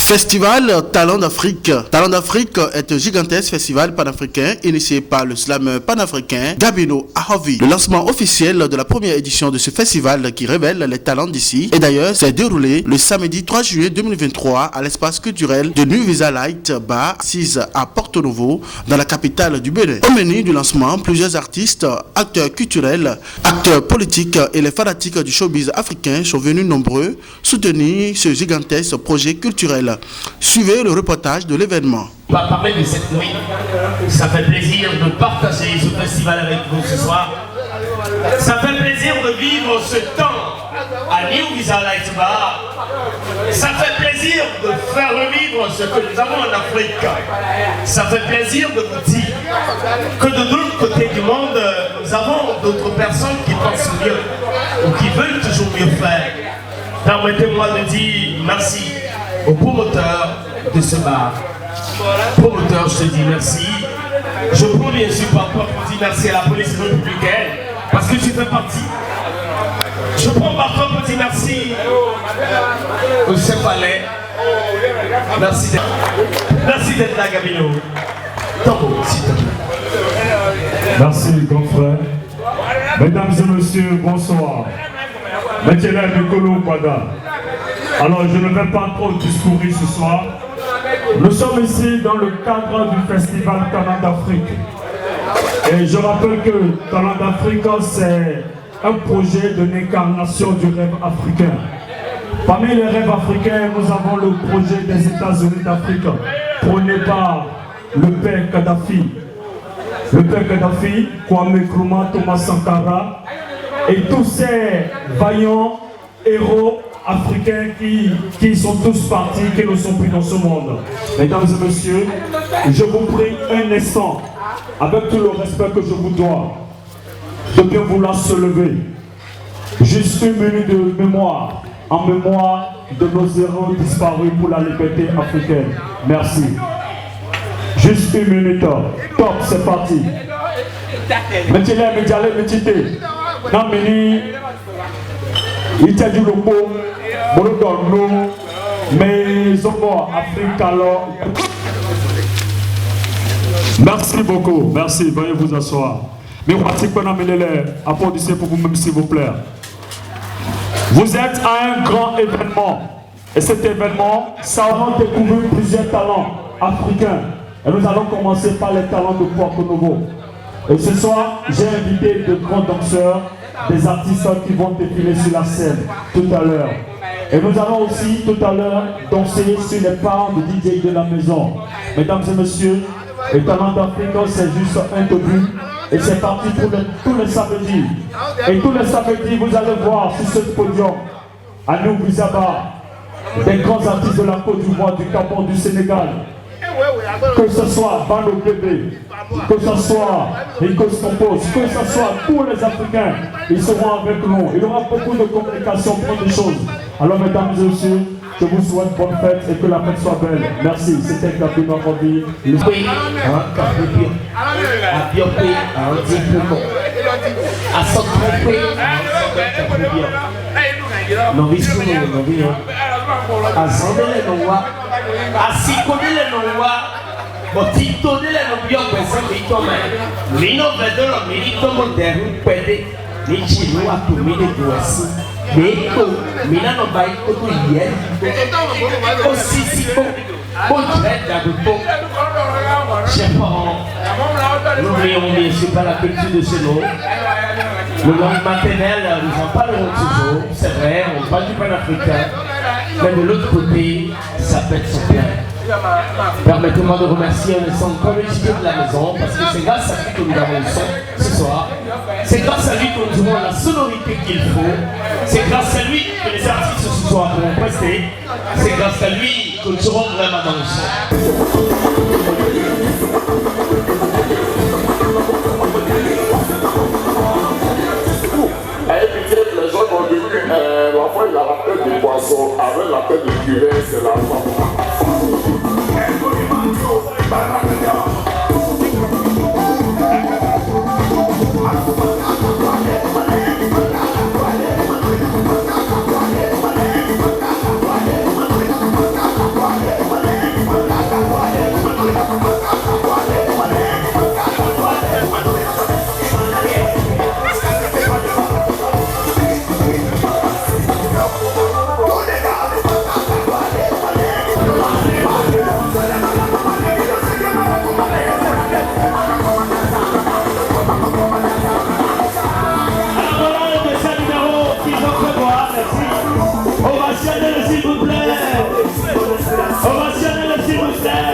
Festival Talent d'Afrique. Talent d'Afrique est un gigantesque festival panafricain initié par le slam panafricain Gabino Ahovi. Le lancement officiel de la première édition de ce festival qui révèle les talents d'ici et d'ailleurs s'est déroulé le samedi 3 juillet 2023 à l'espace culturel de New Visa Light Bar, assise à Porto Novo, dans la capitale du Bénin. Au menu du lancement, plusieurs artistes, acteurs culturels, acteurs politiques et les fanatiques du showbiz africain sont venus nombreux soutenir ce gigantesque projet culturel. Suivez le reportage de l'événement. On va parler de cette nuit. Ça fait plaisir de partager ce festival avec vous ce soir. Ça fait plaisir de vivre ce temps à New Visa Light Bar. Ça fait plaisir de faire revivre ce que nous avons en Afrique. Ça fait plaisir de vous dire que de l'autre côté du monde, nous avons d'autres personnes qui pensent mieux ou qui veulent toujours mieux faire. Permettez-moi de dire merci au promoteur de ce bar. Promoteur, je te dis merci. Je prends bien sûr parfois pour dire merci à la police républicaine parce que tu fais partie. Je prends parfois pour dire merci au chef Palais. Merci d'être là, Gabino. Tambour, s'il te plaît. Merci, grand frère. Mesdames et messieurs, bonsoir. Mettez-les de Kolo Kwada. Alors, je ne vais pas trop discourir ce soir. Nous sommes ici dans le cadre du festival Talent d'Afrique. Et je rappelle que Talent d'Afrique, c'est un projet de l'incarnation du rêve africain. Parmi les rêves africains, nous avons le projet des États-Unis d'Afrique, prôné par le père Kadhafi. Le père Kadhafi, Kwame Nkrumah, Thomas Sankara et tous ces vaillants héros africains qui sont tous partis, qui ne sont plus dans ce monde. Mesdames et messieurs, je vous prie un instant, avec tout le respect que je vous dois, de bien vouloir se lever. Juste une minute de mémoire, en mémoire de nos héros disparus pour la liberté africaine. Merci. Juste une minute. Top, c'est parti. Mettez-les, mettez-les, mettez-les. Non, mais il t'a dit le mot. Merci beaucoup, merci, veuillez vous asseoir. Mais applaudissez pour vous-même s'il vous plaît. Vous êtes à un grand événement. Et cet événement, ça aura découvert plusieurs talents africains. Et nous allons commencer par les talents de Porto Novo. Et ce soir, j'ai invité de grands danseurs, des artistes qui vont défiler sur la scène tout à l'heure. Et nous allons aussi tout à l'heure danser sur les pas de DJ de la maison. Mesdames et messieurs, le Talent d'Afrique, c'est juste un début. Et c'est parti pour tous les samedis. Et tous les samedis, vous allez voir sur ce podium, à New Visa Bar, des grands artistes de la Côte d'Ivoire, du Gabon, du Sénégal. Que ce soit Bano Bébé, que ce soit Rico Stompos, que ce soit tous les Africains, ils seront avec nous. Il y aura beaucoup de communication pour des choses. Alors, mesdames et messieurs, je vous souhaite bonne fête et que la fête soit belle. Merci. C'était Gabino Ahovi. Chers parents, n'oublions bien sûr pas la culture de chez nous. Le langue maternelle, nous en parlerons toujours, c'est vrai, on parle du panafricain, mais de l'autre côté, ça pète son plein. Permettez-moi de remercier un ensemble communauté de la maison, parce que c'est grâce à lui que nous avons le son ce soir. C'est grâce à lui que nous avons la sonorité qu'il faut. C'est grâce à lui que les artistes ce soir pourront prester. C'est grâce à lui que nous serons vraiment dans le son. Parfois, il y a la tête du poisson, avec la tête du culet, c'est la femme. qu'il faut prévoir, merci. Ovationnez-le s'il vous plaît. Ovationnez-le s'il vous plaît.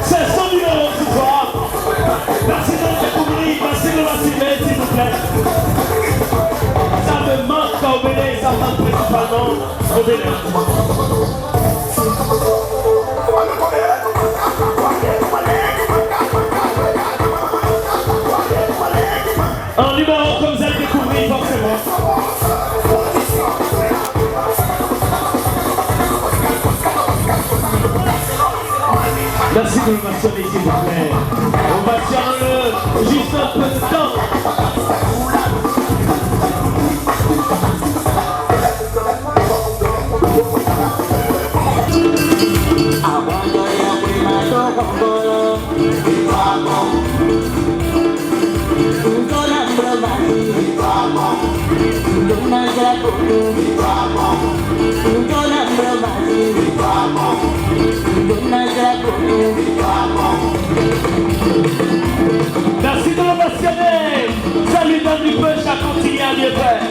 C'est son numéro ce soir. Merci de le découvrir, merci de le vacciner s'il vous plaît. Ça me manque au Bénin, ça manque principalement au Bénin. Un numéro que vous allez découvrir forcément. Merci de le mentionner s'il vous plaît. On mentionne-le juste un peu de temps. Merci de le mentionner. Ça lui donne du peu, ça continue à mieux faire.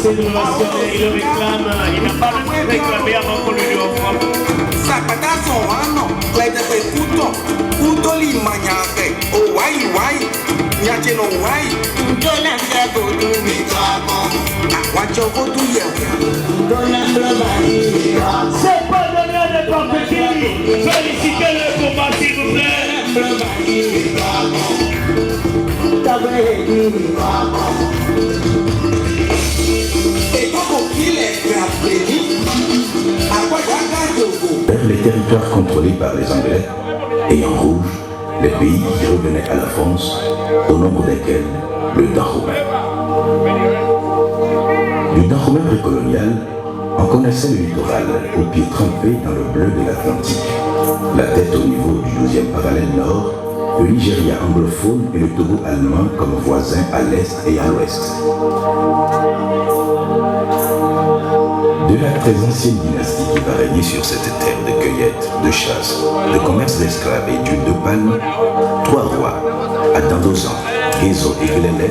C'est de le mentionner, il le réclame, il n'a pas le réclamé avant qu'on lui offre. C'est pas donné à n'importe qui. Félicitez-le pour moi s'il vous plaît. Vers les territoires contrôlés par les Anglais et en rouge, les pays qui revenaient à la France, au nombre desquels le Dahomey. Du Dahomey précolonial, on connaissait le littoral aux pieds trempés dans le bleu de l'Atlantique, la tête au niveau du 12e parallèle nord, le Nigeria anglophone et le Togo allemand comme voisins à l'est et à l'ouest. De la très ancienne dynastie qui va régner sur cette terre de cueillette, de chasse, de commerce d'esclaves et d'huile de palme, 3 rois, Adandozan, Gézo et Glélé,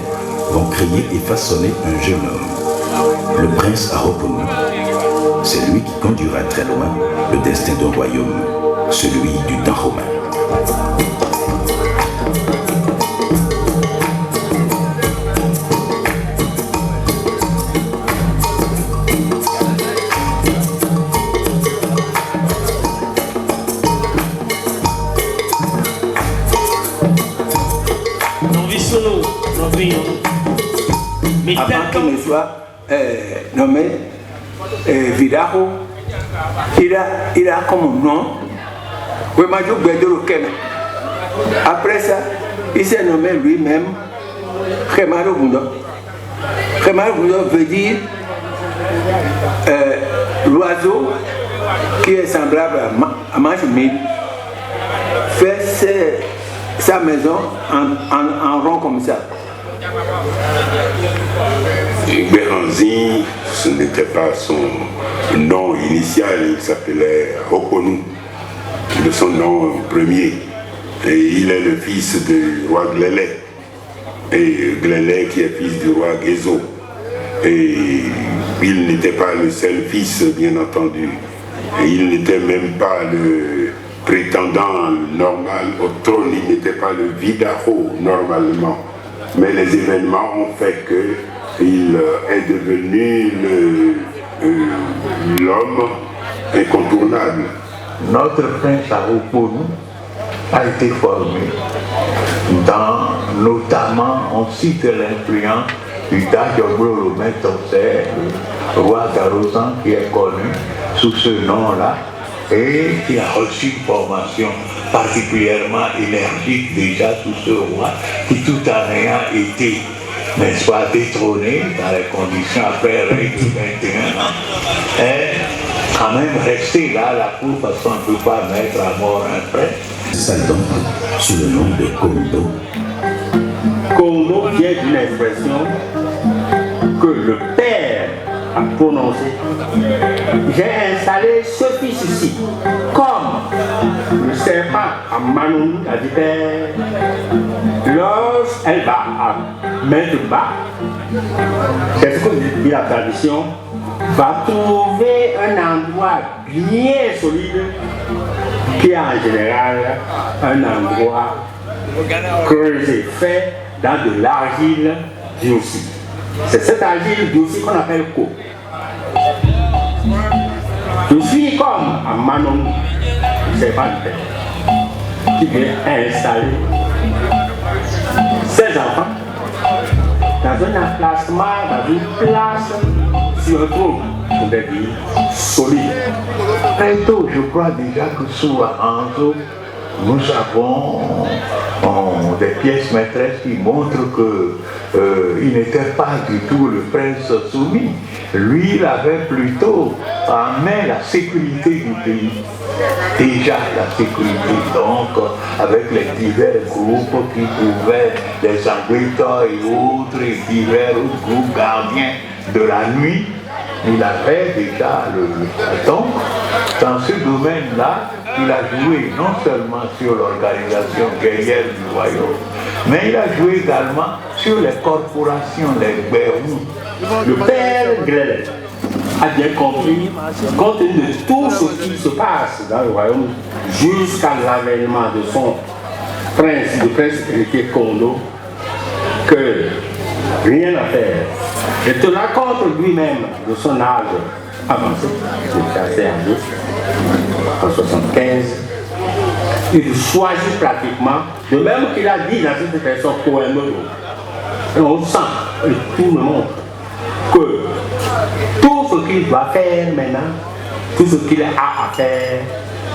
vont créer et façonner un jeune homme, le prince Arokonou. C'est lui qui conduira très loin le destin d'un royaume, celui du Dahomey. Avant qu'il ne soit nommé Vidaho, il a comme nom Wemajou Bedoro Kem. Après ça, il s'est nommé lui-même Khemaro Bundo. Khemaro Bundo veut dire l'oiseau qui est semblable à Manchemil fait sa maison en rond comme ça. Béranzin, ce n'était pas son nom initial, il s'appelait Arokonou, de son nom premier. Et il est le fils du roi Glélé, et Glélé qui est fils du roi Gézo. Et il n'était pas le seul fils, bien entendu. Et il n'était même pas le prétendant normal au trône, il n'était pas le Vidaho normalement. Mais les événements ont fait qu'il est devenu l'homme incontournable. Notre prince Arokonou a été formé notamment, on cite l'influence du Dajobro Metosé, le roi d'Arozan qui est connu sous ce nom-là et qui a reçu une formation particulièrement énergique déjà sous ce roi qui tout en ayant été, n'est-ce pas, détrôné dans les conditions après règne de 21 ans. Et quand même rester là à la cour parce qu'on ne peut pas mettre à mort un prêtre. Ça donc sous le nom de Kondo. Kondo vient d'une expression que le père a prononcée. J'ai installé ce fils ici, comme le serpent à Manon a dit père, lorsqu'elle va à mettre bas, c'est ce que dit la tradition, va trouver un endroit bien solide qui est en général un endroit creusé, fait dans de l'argile durcie. C'est cette argile durcie qu'on appelle co. Je suis comme à Manon, c'est pas le père, qui vient installer ses enfants dans un emplacement, dans une place sur un trône, on peut dire, solide. Très tôt, je crois déjà que sous Anzo, nous avons des pièces maîtresses qui montrent qu'il n'était pas du tout le prince soumis. Lui, il avait plutôt en main la sécurité du pays. Déjà la sécurité, donc, avec les divers groupes qui pouvaient, les Anguita et autres, et divers autres groupes gardiens de la nuit, il avait déjà donc, dans ce domaine-là, il a joué non seulement sur l'organisation guerrière du royaume, mais il a joué également sur les corporations, les Bérou. Le père Grel a bien compris, compte tenu de tout ce qui se passe dans le royaume, jusqu'à l'avènement de son prince, du prince héritier Kondo, que rien à faire. Et te raconte lui-même de son âge avancé, il est assez âgé, en 75, il choisit pratiquement, de même qu'il a dit dans cette version Koenmodo. Et on sent, et tout le monde, que tout ce qu'il doit faire maintenant, tout ce qu'il a à faire,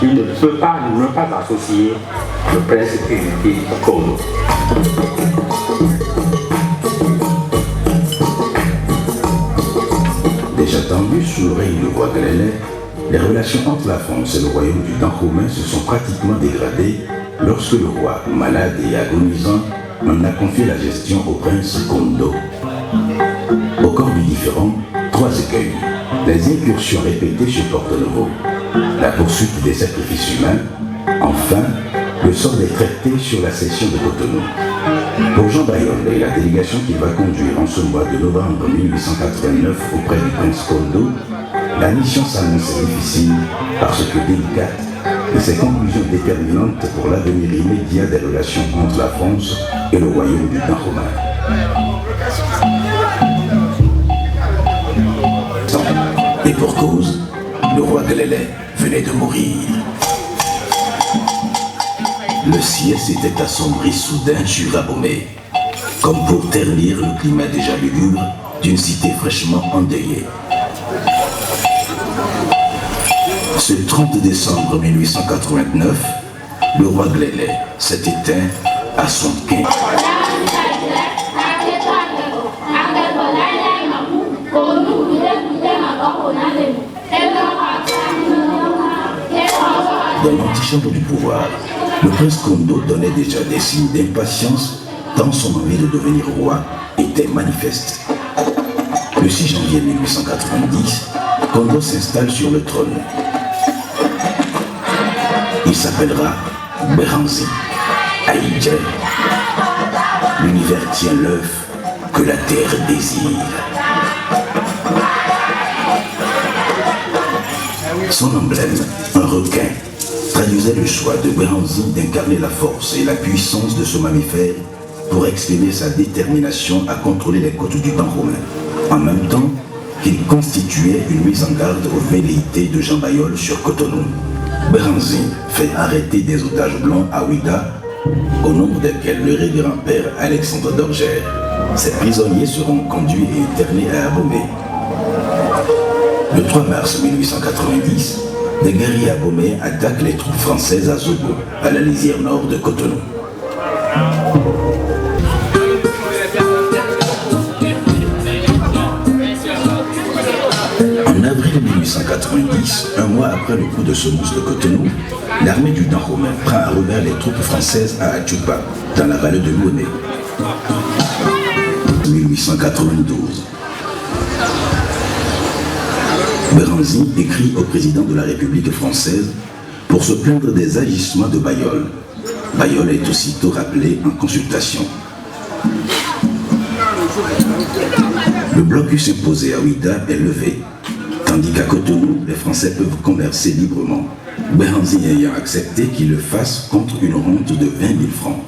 il ne peut pas ne pas associer le prince héritier Kondo. Déjà tendu sous le règne du roi Glele, les relations entre la France et le royaume du Dahomey se sont pratiquement dégradées lorsque le roi, malade et agonisant, en a confié la gestion au prince Kondo. Au corps du différend, 3 écueils: les incursions répétées chez Porto-Novo, la poursuite des sacrifices humains, enfin, le sort des traités sur la cession de Cotonou. Pour Jean Bayol et la délégation qu'il va conduire en ce mois de novembre 1889 auprès du prince Kondo, la mission s'annonce difficile parce que délicate et ses conclusions déterminantes pour l'avenir immédiat des relations entre la France et le royaume du Dahomey. Et pour cause, le roi Glele venait de mourir. Le ciel s'était assombri soudain sur Abomey, comme pour ternir le climat déjà lugubre d'une cité fraîchement endeuillée. Ce 30 décembre 1889, le roi Glele s'est éteint à son quai. Dans l'antichambre du pouvoir, le prince Kondo donnait déjà des signes d'impatience tant son envie de devenir roi était manifeste. Le 6 janvier 1890, Kondo s'installe sur le trône. Il s'appellera Beranzi, Aïdje. L'univers tient l'œuf que la terre désire. Son emblème, un requin, traduisait le choix de Beranzi d'incarner la force et la puissance de ce mammifère pour exprimer sa détermination à contrôler les côtes du Dahomey, en même temps qu'il constituait une mise en garde aux velléités de Jean Bayol sur Cotonou. Beranzi fait arrêter des otages blancs à Ouida, au nombre desquels le révérend père Alexandre d'Orgère. Ces prisonniers seront conduits et internés à Abomey. Le 3 mars 1890, des guerriers abomeyens attaquent les troupes françaises à Zobo, à la lisière nord de Cotonou. En avril 1890, 1890, un mois après le coup de semonce de Cotonou, l'armée du Dahomey prend à revers les troupes françaises à Achupa, dans la vallée de l'Ouémé. 1892. Béranzin écrit au président de la République française pour se plaindre des agissements de Bayol. Bayol est aussitôt rappelé en consultation. Le blocus imposé à Ouida est levé, tandis qu'à Cotonou, les Français peuvent commercer librement, Béranzin ayant accepté qu'il le fasse contre une rente de 20 000 francs.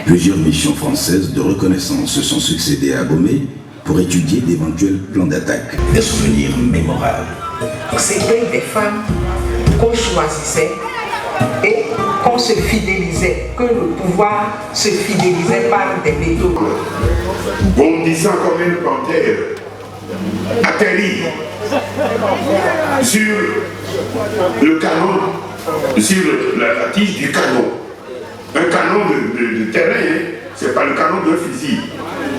Plusieurs missions françaises de reconnaissance se sont succédées à Abomey pour étudier d'éventuels plans d'attaque. Des souvenirs mémorables. C'était des femmes qu'on choisissait et qu'on se fidélisait, que le pouvoir se fidélisait par des méthodes. Bondissant comme une panthère, atterrit sur le canon, sur la tige du canon. Un canon de terrain, hein, c'est pas le canon d'un fusil.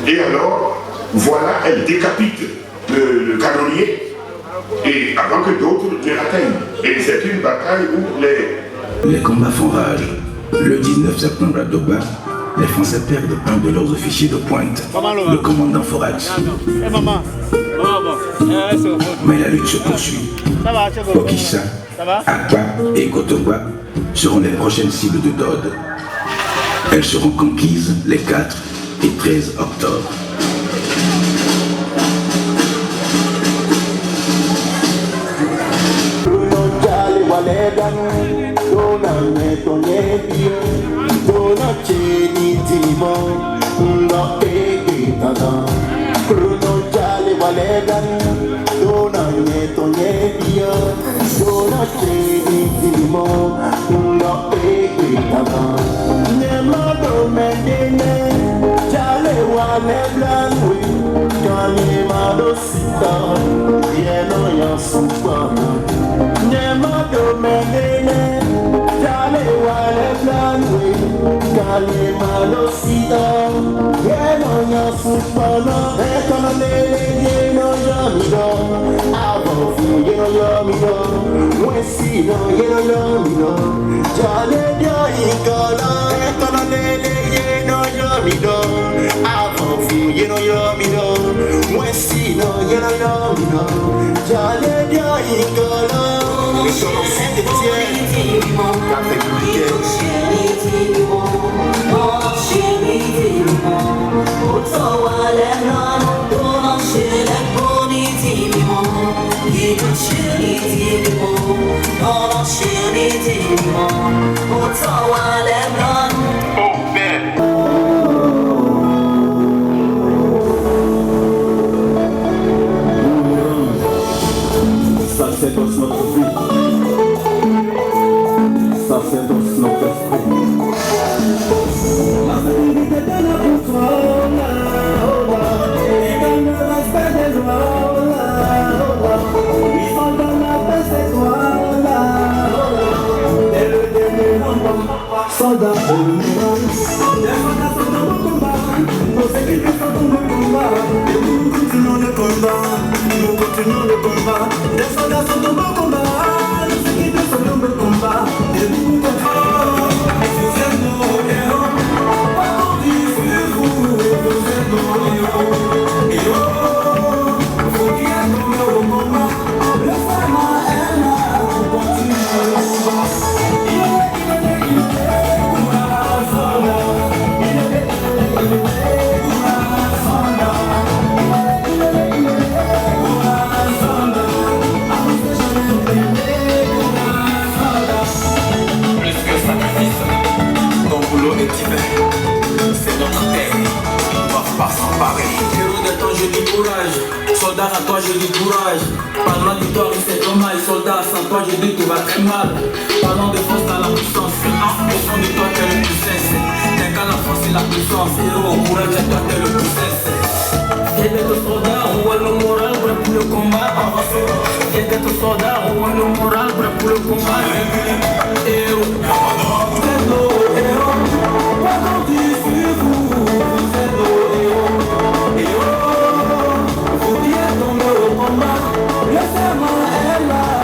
Et alors, voilà, elle décapite le canonnier, et avant que d'autres ne l'atteignent. Et c'est une bataille où les combats font rage. Le 19 septembre à Doba, les Français perdent un de leurs officiers de pointe, le commandant Forax. Mais la lutte se poursuit. Okissa, Akpa et Kotoba seront les prochaines cibles de Dode. Elles seront conquises les 4 et 13 octobre. Laissez-moi, elle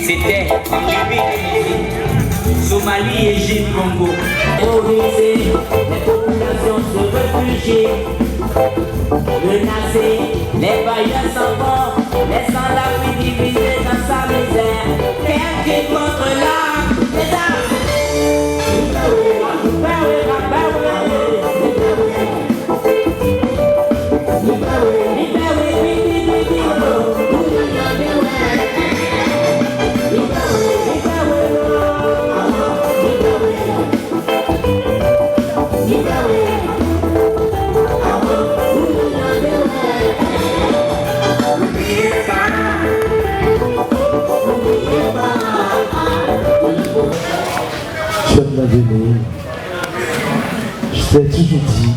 C'était Somalie, Égypte, Congo. Les populations se réfugient, menacées, les bailleurs s'en vont, laissant l'Afrique divisée dans sa misère. Quelqu'un contre l'art, les arts. Tu as donné. Je t'ai toujours dit,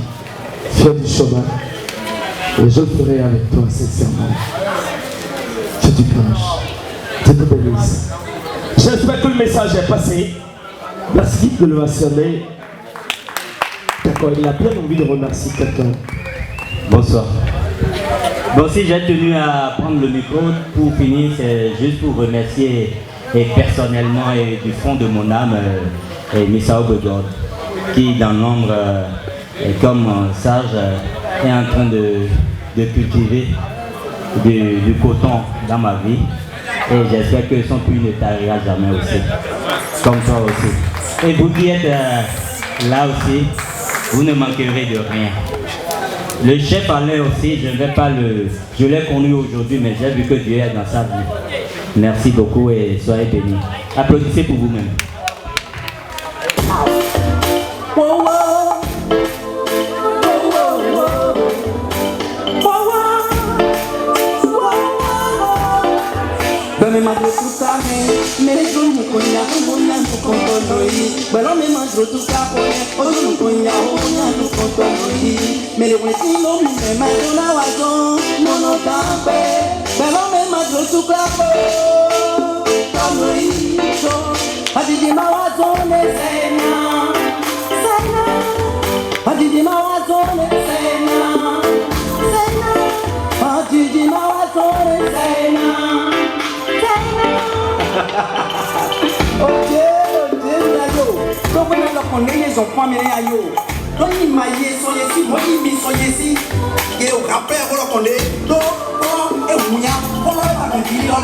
fais du chemin et je le ferai avec toi sincèrement. Tu te planches, tu te bénisses. J'espère que le message est passé. Merci de le mentionner. D'accord, il a bien envie de remercier quelqu'un. Bonsoir. Bon, si j'ai tenu à prendre le micro pour finir, c'est juste pour remercier et personnellement et du fond de mon âme Missa Obegod, qui dans l'ombre comme sage est en train de cultiver du coton dans ma vie, et j'espère que son puits ne tarira jamais aussi, comme toi aussi. Et vous qui êtes là aussi, vous ne manquerez de rien. Le chef Alain aussi, je ne vais pas je l'ai connu aujourd'hui, mais j'ai vu que Dieu est dans sa vie. Merci beaucoup et soyez bénis. Applaudissez pour vous-même. Les enfants, mais ayo. Donc il m'a dit, soyez ici, moi il m'y soyez ici. Et au rappel, on l'a condé. Donc, et on y a, on l'a pas compris, on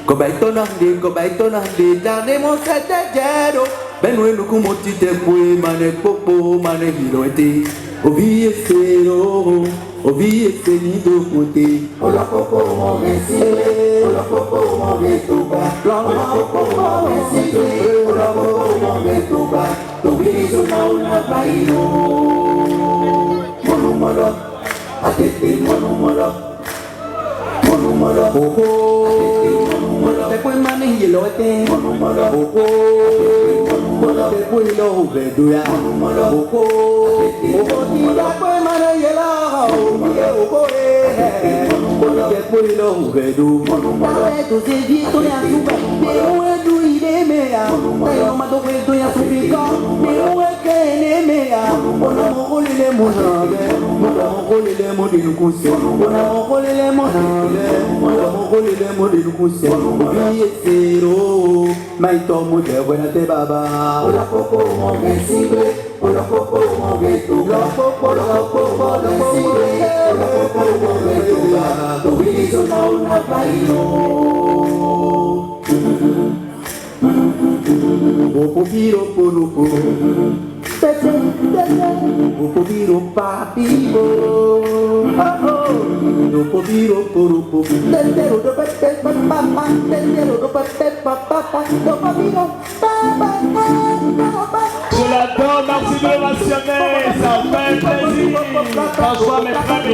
Kobaitonande, daremo sete jero. Benwe nuku moti te pue mane popo mane hiroete. Obi esero, obi esenido kote. Ola popo mo mesile, ola popo mo metuba. Ola popo mo mesile, ola popo mo metuba. Tobi suna una baino. Monumolo, atete monumolo, monumolo. Después manes y el oeste, después los verduras, después manes y el ojo, después los verduras. Tu servito de azúcar, pero es tu idea, pero mato que estoy azúcar, pero es que nemea, una mojole le monade, una mojole le modelo cusio, una mojole le monade, una mojole le modelo cusio. Biesero, maitomo de buena te baba. Ola popo mo mesibe, ola popo mo betuga, ola popo mesibe, ola popo mo betuga. Tu biso na una baino. Popo viro polupo, tete tete, popo viro papibo. Popo viro polupo, tendero do pete papa, tendero do pete papa, popo viro papa. Je l'adore, merci de l'ovationner, ça fait plaisir. François, mes frères et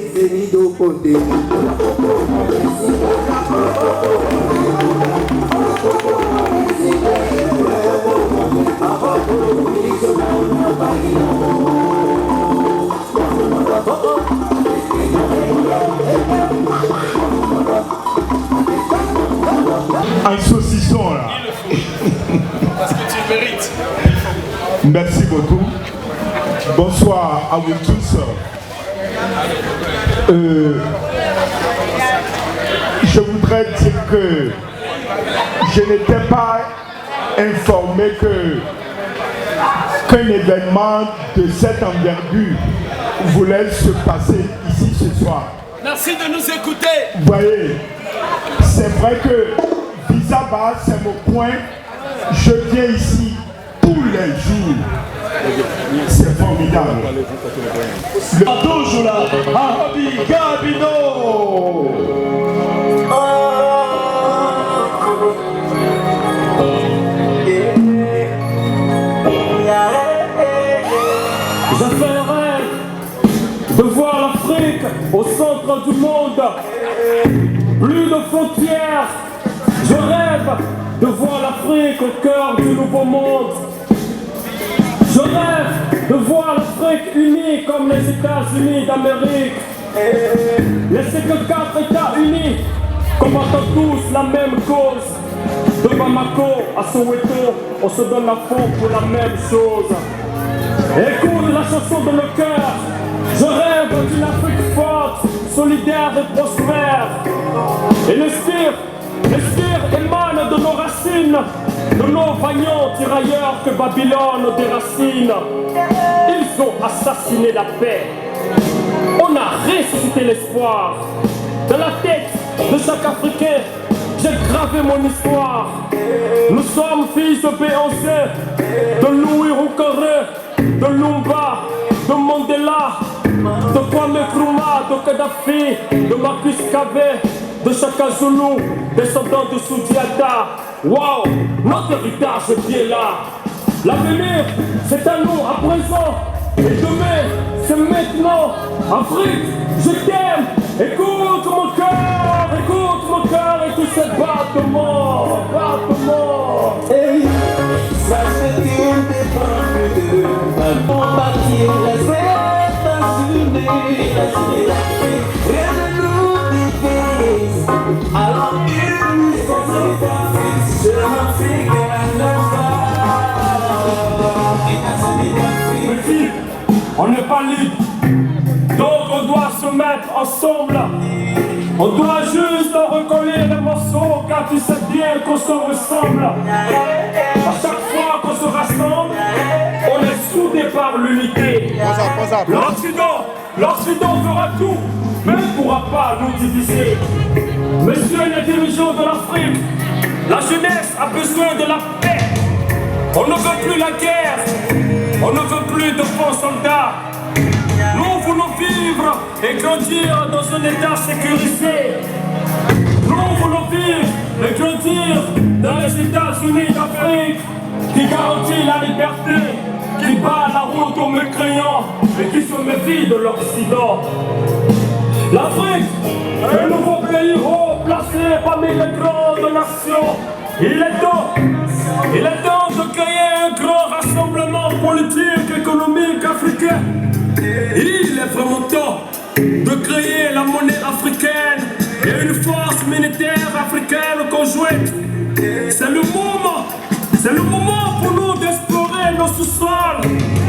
merci de porter mon bruit. Un saucisson là. Parce que tu le mérites. Merci beaucoup. Bonsoir à vous tous. Je voudrais dire que je n'étais pas informé que qu'un événement de cette envergure voulait se passer ici ce soir. Merci de nous écouter. Vous voyez, c'est vrai que Vizaba, c'est mon coin. Je viens ici tous les jours. C'est formidable. Toujours là, Arabi Gabino. Je fais le rêve de voir l'Afrique au centre du monde. Plus de frontières. Je rêve de voir l'Afrique au cœur du nouveau monde. Je rêve de voir l'Afrique unie comme les États-Unis d'Amérique. Les 54 États unis combattant tous la même cause. De Bamako à Soweto, on se donne la fond pour la même chose. Écoute la chanson de nos cœurs. Je rêve d'une Afrique forte, solidaire et prospère. Et le spire émane de nos racines, de nos vaillants tirailleurs que Babylone déracine. Ils ont assassiné la paix. On a ressuscité l'espoir. Dans la tête de chaque Africain, j'ai gravé mon histoire. Nous sommes fils de Beyoncé, de Louis Roucoré, de Lumba, de Mandela, de Kwame Nkrumah, de Kadhafi, de Marcus Garvey, de Shaka Zulu, descendants de Soudiata. Waouh, notre héritage est bien là. L'avenir, c'est à nous, à présent. Et demain, c'est maintenant. Afrique, je t'aime. Écoute mon cœur et tous ces battements. Hey, ça c'est une des pour bâtir les États-Unis. Rien ne nous divise. Alors unis c'est l'Afrique et États-Unis. On n'est pas libre. Donc on doit se mettre ensemble. On doit juste recoller les morceaux car tu sais bien qu'on se ressemble. À chaque fois qu'on se rassemble, on est soudés par l'unité. L'Occident fera tout, mais ne pourra pas nous diviser. Messieurs les dirigeants de l'Afrique, la jeunesse a besoin de la paix. On ne veut plus la guerre, on ne veut plus de faux soldats. Nous voulons vivre et grandir dans un état sécurisé. Nous voulons vivre et grandir dans les États-Unis d'Afrique qui garantit la liberté, qui bat la route aux mécréants et qui se méfie de l'Occident. L'Afrique est un nouveau pays haut placé parmi les grandes nations. Il est temps de créer un grand rassemblement politique et économique africain. Il est vraiment temps de créer la monnaie africaine et une force militaire africaine conjointe. C'est le moment pour nous d'explorer nos sous-sols,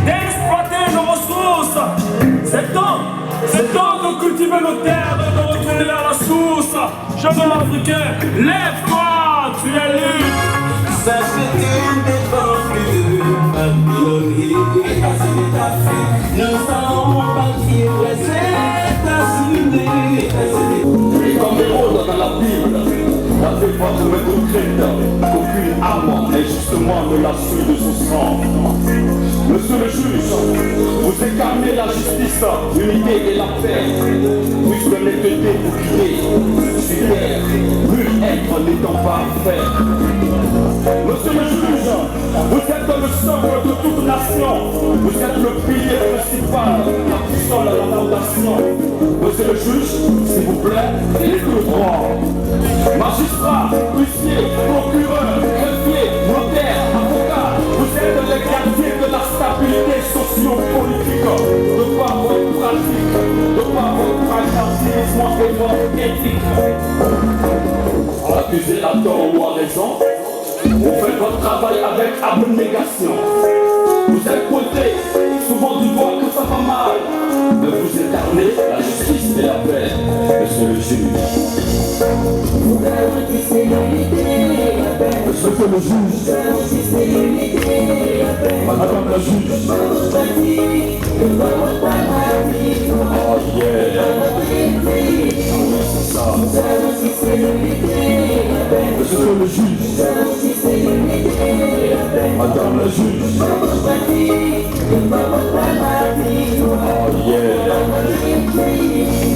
d'exploiter nos ressources. C'est temps de cultiver nos terres et de retourner à la source. Jeune Africain, lève-toi, tu es libre. Ça c'est une défense de Babylone. Nous allons bâtir les États-Unis. Et comme Hérode dans la Bible, la défense de concrète qu'aucune âme injustement ne l'a su de son sang. Monsieur le juge, vous incarnez la justice, l'unité et la paix. Puisque l'honnêteté vous criez, super, nul être n'étant parfait. Monsieur le juge, vous êtes le socle de toute nation. Vous êtes le pilier principal, la puissance de la fondation. Monsieur le juge, s'il vous plaît, dites le droit. Magistrat, huissier, procureur, greffier, notaire, avocat, vous êtes les gardiens de la stabilité socio-politique. De par votre pratique, de par votre pragmatisme et votre éthique. Accusez à tort ou à raison, vous faites votre travail avec abnégation. Vous êtes pointé souvent du doigt que ça va mal, mais vous incarnez la justice et la paix, monsieur le juge. Vous garantissez l'unité et la paix. Monsieur le juge, madame la juge. Oh yeah. C'est ça. Monsieur le juge, madame la juge. Oh yeah.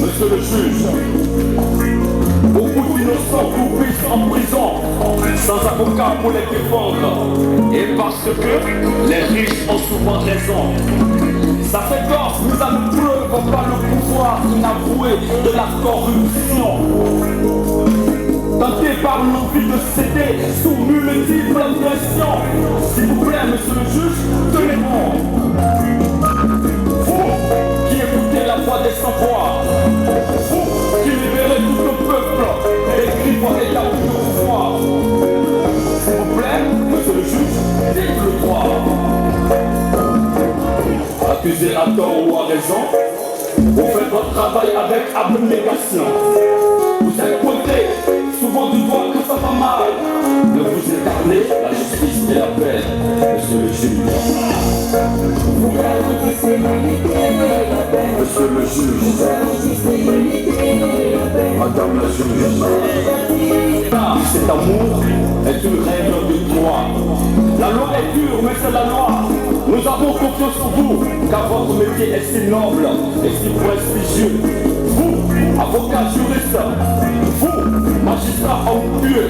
Monsieur le juge, beaucoup d'innocents coupés en prison, sans avocat pour les défendre. Et parce que les riches ont souvent raison. Ça fait corps, nous avons preuve par le pouvoir inavoué de la corruption. Tenté par l'envie de céder sous multiples pressions. S'il vous plaît, monsieur le juge, tenez bon. Vous qui écoutez la voix des sans-voix, vous qui libérez tout le peuple et griffonnez la boue de pouvoir. S'il vous plaît, monsieur le juge, dites le droit. Accusé à tort ou à raison, vous faites votre travail avec abnégation. Vous êtes pointé, souvent du doigt que ça va mal. Ne vous écartez la justice et la paix, monsieur le juge. Monsieur le juge, madame la juge. Car cet amour est une règle de droit. La loi est dure, mais c'est la loi. Nous avons confiance en vous, car votre métier est si noble et si prestigieux. Vous, avocat juriste, vous, magistrat homme pieux,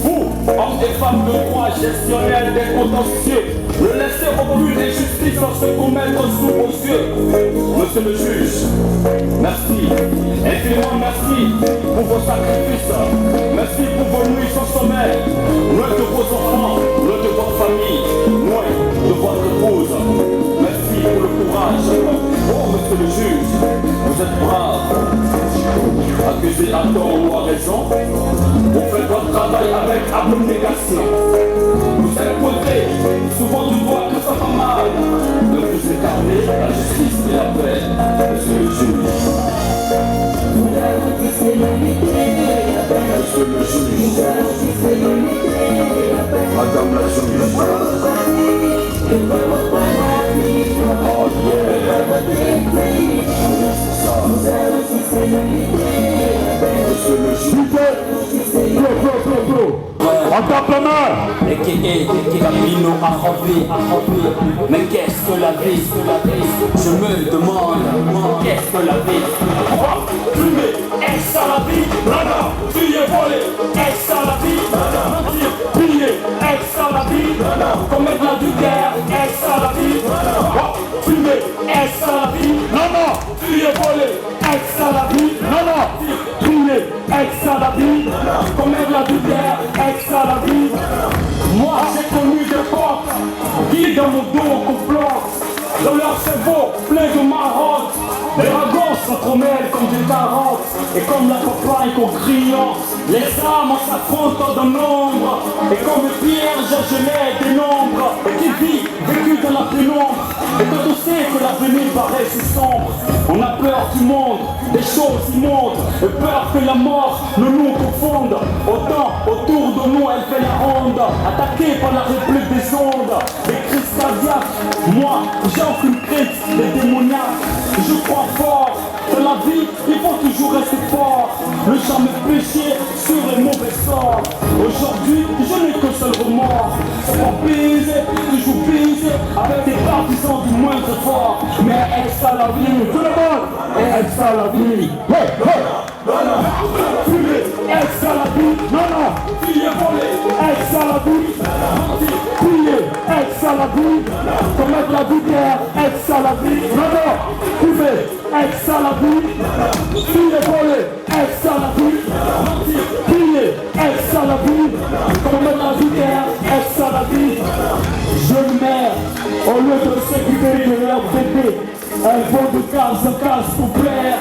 vous, hommes et femmes de droit, gestionnaires des contentieux, ne laissez aucune injustice se commettre sous vos yeux. Monsieur le juge, merci, infiniment merci pour vos sacrifices, merci pour vos nuits sans sommeil, loin de vos enfants, loin de votre famille, loin de votre épouse. Merci pour le courage. Oh, monsieur le juge, vous êtes brave. Accusé à tort ou à raison, vous faites votre travail avec abnégation. Vous êtes pointé, souvent du doigt que ça va mal. Ne vous écartez la justice et la paix, monsieur le juge. Monsieur le juge, madame la juge. Oh yeah. C'est ça. Monsieur le juge. Entends ta main. Camino a rempli. Mais qu'est-ce que la vie? Je me demande, qu'est-ce que la vie? Fumer, est-ce ça la vie? Non, tu es volé, est-ce ça la vie? Mentir, piller, est-ce ça la vie? Commettre l'adultère, est-ce ça la vie? Fumer, est-ce ça la vie? Non, tu es volé, est-ce ça la vie? Non, piller, est-ce ça la vie? Commettre l'adultère, est-ce ça la vie? Moi j'ai connu des potes qui dans mon dos complotent, dans leur cerveau plein de marottes. Les dragons s'entremêlent comme des carottes, et comme la campagne qu'on grillon, les âmes s'affrontent dans l'ombre, et comme Pierre Jagelet dénombre, et qui vit vécu dans la pénombre. Et quand on sait que l'avenir paraît si sombre, on a peur du monde, des choses immondes, et peur que la mort ne nous confonde. Autant autour de nous elle fait la ronde, attaquée par la réplique des ondes, des crises cardiaques. Moi j'en une crise, des démoniaques. Je crois fort, dans la vie il faut toujours rester fort, ne jamais pécher sur les mauvais sorts. Aujourd'hui je n'ai qu'un seul remords, c'est pour baiser, toujours baiser avec des partisans du moindre effort. Mais est-ce à la vie? Tout le monde, est-ce à la vie? Hey, hey. Non, fumer, est-ce à la vie? Non, tu es volé, est-ce à la vie? Mentir, piller, est-ce à la vie? Commettre la vulgaire, est-ce à la vie? Non, fumer, est-ce à la vie? Tu es volé, est-ce à la vie? Mentir, piller, est-ce à la vie? Commettre la vulgaire, est-ce à la vie? Jeunes mères, au lieu de s'occuper de leur bébé, elles vont de case en case pour plaire,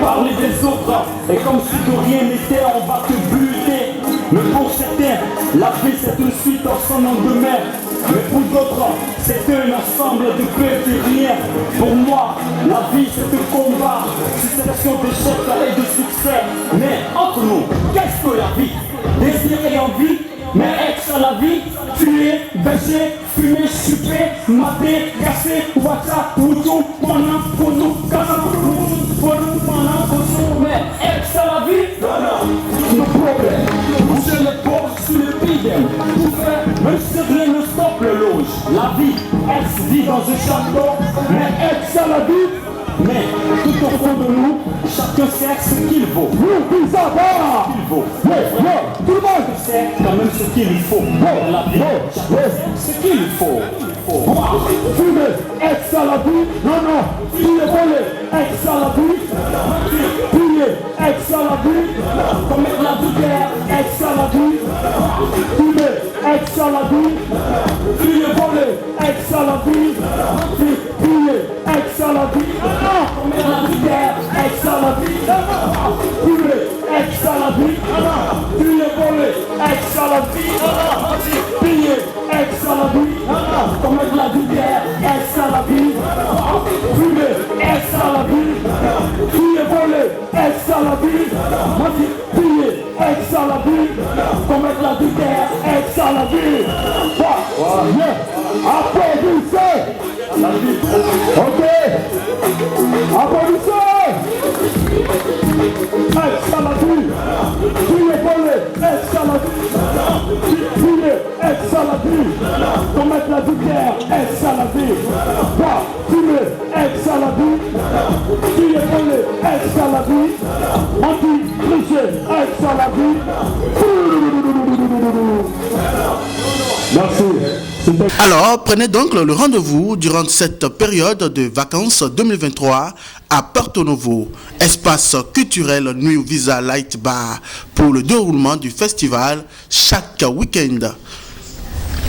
parler des autres, et comme si de rien n'était, on va te buter. Mais pour certains, la vie c'est une suite en son lendemain. Mais pour d'autres, c'est un ensemble de petits rien. Pour moi, la vie c'est un combat, succession d'échecs et de succès. Mais entre nous, qu'est-ce que la vie? Désir et envie, mais ex à la vie, tuer, baiser, fumer, chuper, mater, casser, WhatsApp, Moutou, pendant, Konou, Kazan, Konou, pendant, Konou, mais ex à la vie, nos problèmes, bouger les portes sur le bidem, tout faire, même si rien ne stoppe le loge, la vie, ex vit dans un château, mais ex à la vie, mais tout au fond de nous, chacun sait ce qu'il vaut. Nous, ça va! Ce qu'il vaut. Tout le monde sait quand même ce qu'il faut. La vie, chacun sait ce qu'il faut. Fumer, ex à la vie. Non, tuer, voler, ex à la vie. Piller, ex à la vie. Commettre la guerre, ex à la vie. Fumer, ex à la vie. Tuer, voler, ex à la vie. Piller, ex à la vie. Commettre la guerre, ex à la vie. Tuer, ex à la vie. Tuer, voler, ex à la vie. Piller, ex à la vie. Commettre la guerre, ex à la vie. Fumer, ex à la vie. Tuer, voler, ex à la vie. Piller, ex à la vie. Commettre la guerre, ex à la vie. Applaudissez la vie. Ok. Applaudissez. Ex à la vie. Tuer, voler, ex à la vie. Tuer, ex à la vie. Commettre la guerre, ex à la vie. Tuer, ex à la vie. Tuer, voler, ex à la vie. Anti-tricher, ex à la vie. Merci. Alors, prenez donc le rendez-vous durant cette période de vacances 2023 à Porto Novo, espace culturel New Visa Light Bar, pour le déroulement du festival chaque week-end.